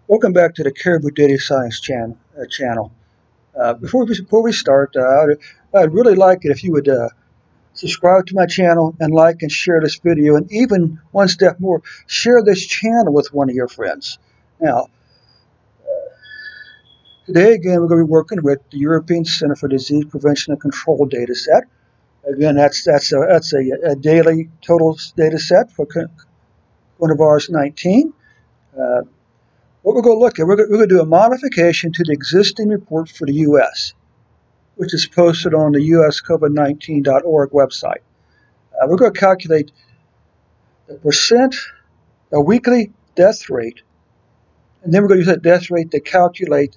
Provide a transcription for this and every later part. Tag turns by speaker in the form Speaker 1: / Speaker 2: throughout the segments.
Speaker 1: Welcome back to the Caribou Data Science channel. Before we start, I'd really like it if you would subscribe to my channel and like and share this video, and even one step more, share this channel with one of your friends. Now, today again, we're going to be working with the European Center for Disease Prevention and Control data set. Again, that's a daily total data set for coronavirus 19. What we're going to look at, we're going to do a modification to the existing report for the U.S., which is posted on the uscovid19.org website. We're going to calculate the weekly death rate, and then we're going to use that death rate to calculate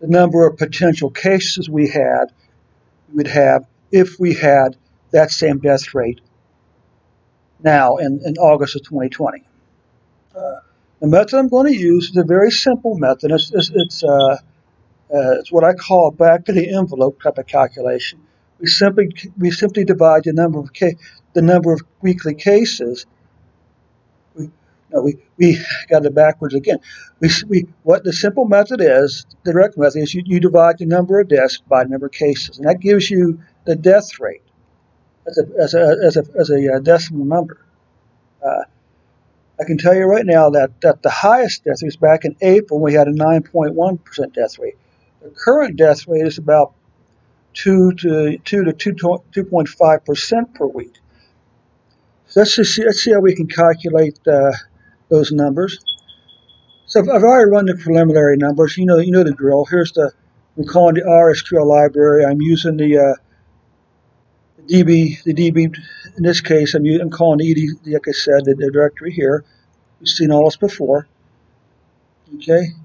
Speaker 1: the number of potential cases we would have if we had that same death rate now in August of 2020. The method I'm going to use is a very simple method. It's what I call a back of the envelope type of calculation. We simply divide the number of weekly cases. We got it backwards again. What the simple method is, the direct method is you divide the number of deaths by the number of cases, and that gives you the death rate as a decimal number. I can tell you right now that the highest death rate was back in April when we had a 9.1% death rate. The current death rate is about 2 to 2.5% per week. So let's see how we can calculate those numbers. So I've already run the preliminary numbers. You know the drill. I'm calling the RSQL library. I'm using the DB. In this case, I'm calling the ED, like I said, the directory here. We've seen all this before. Okay.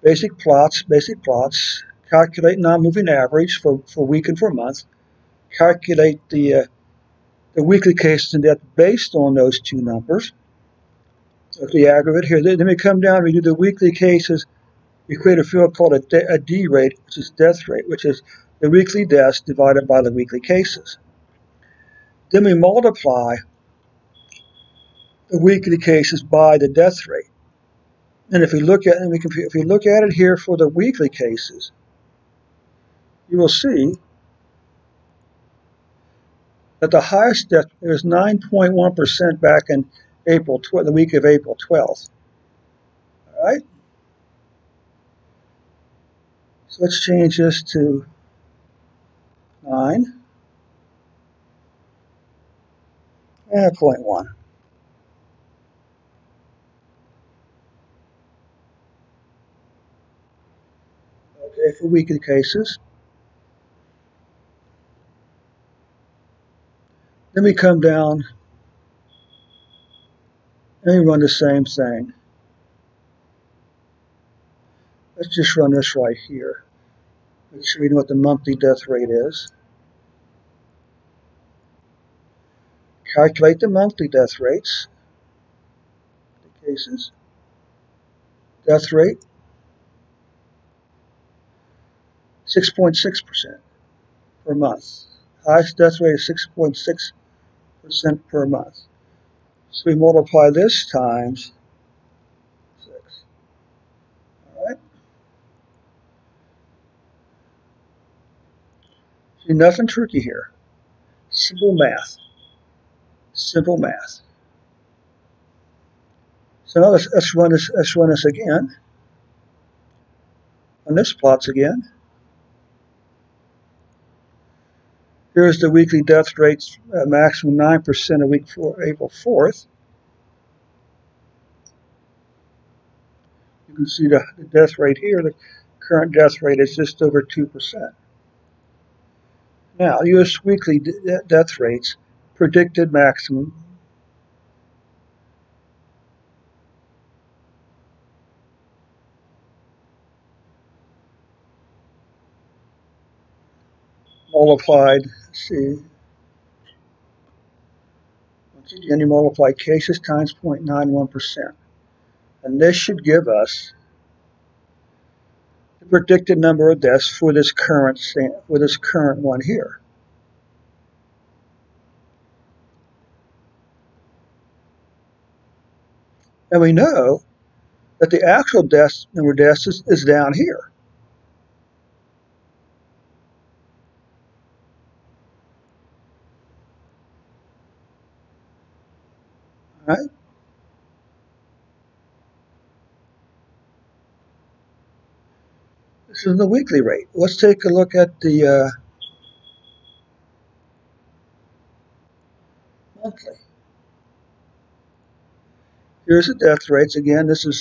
Speaker 1: Basic plots. Calculate non-moving average for week and for month. Calculate the weekly cases in death based on those two numbers. So the aggregate here. Then we come down, we do the weekly cases. We create a field called a D rate, which is death rate, which is the weekly deaths divided by the weekly cases. Then we multiply the weekly cases by the death rate. And if we look at it here for the weekly cases, you will see that the highest death rate is 9.1% back in the week of April 12th. All right. So let's change this to 9 and 0.1. Okay, for weekly cases. Then we come down and we run the same thing. Let's just run this right here. Make sure we know what the monthly death rate is. Calculate the monthly death rates. The cases. Death rate, 6.6% per month. Highest death rate is 6.6% per month. So we multiply this times 6. All right. See, nothing tricky here. Simple math. Simple math. So now let's run this again. On this plots again. Here's the weekly death rates, maximum 9% a week for April 4th. You can see the death rate here. The current death rate is just over 2%. Now, U.S. weekly death rates, predicted maximum. Multiplied, see, once again, you multiply cases times 0.91%. And this should give us the predicted number of deaths for this current one here. And we know that the actual number of deaths is down here. All right? This is the weekly rate. Let's take a look at the monthly. Here's the death rates. Again, this is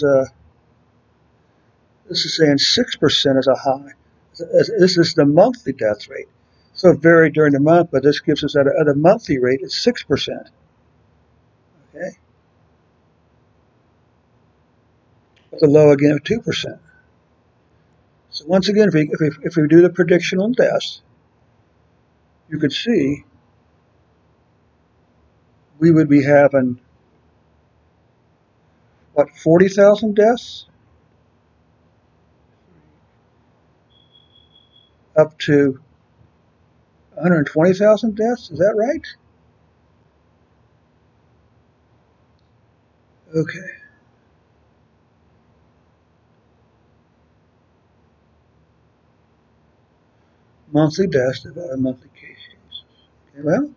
Speaker 1: saying 6% is a high. This is the monthly death rate. So it varied during the month, but this gives us at a monthly rate, it's 6%. Okay. But the low again of 2%. So once again, if we do the prediction on deaths, you could see we would be having, what, 40,000 deaths? Up to 120,000 deaths, is that right? Okay. Monthly deaths divided by monthly case cases. Okay, well,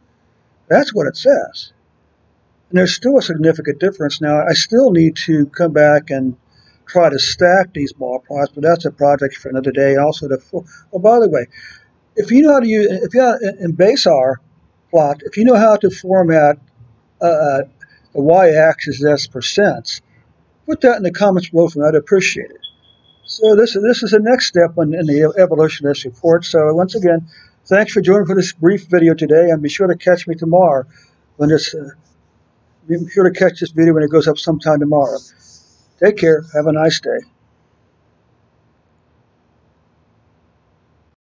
Speaker 1: that's what it says. And there's still a significant difference. Now, I still need to come back and try to stack these bar plots, but that's a project for another day. Also, oh, by the way, if you know how to use, if you in BaseR plot, if you know how to format the y-axis as percents, put that in the comments below for me. I'd appreciate it. So this is the next step in the evolution of this report. So once again, thanks for joining for this brief video today, and be sure to catch me tomorrow when this. Be sure to catch this video when it goes up sometime tomorrow. Take care. Have a nice day.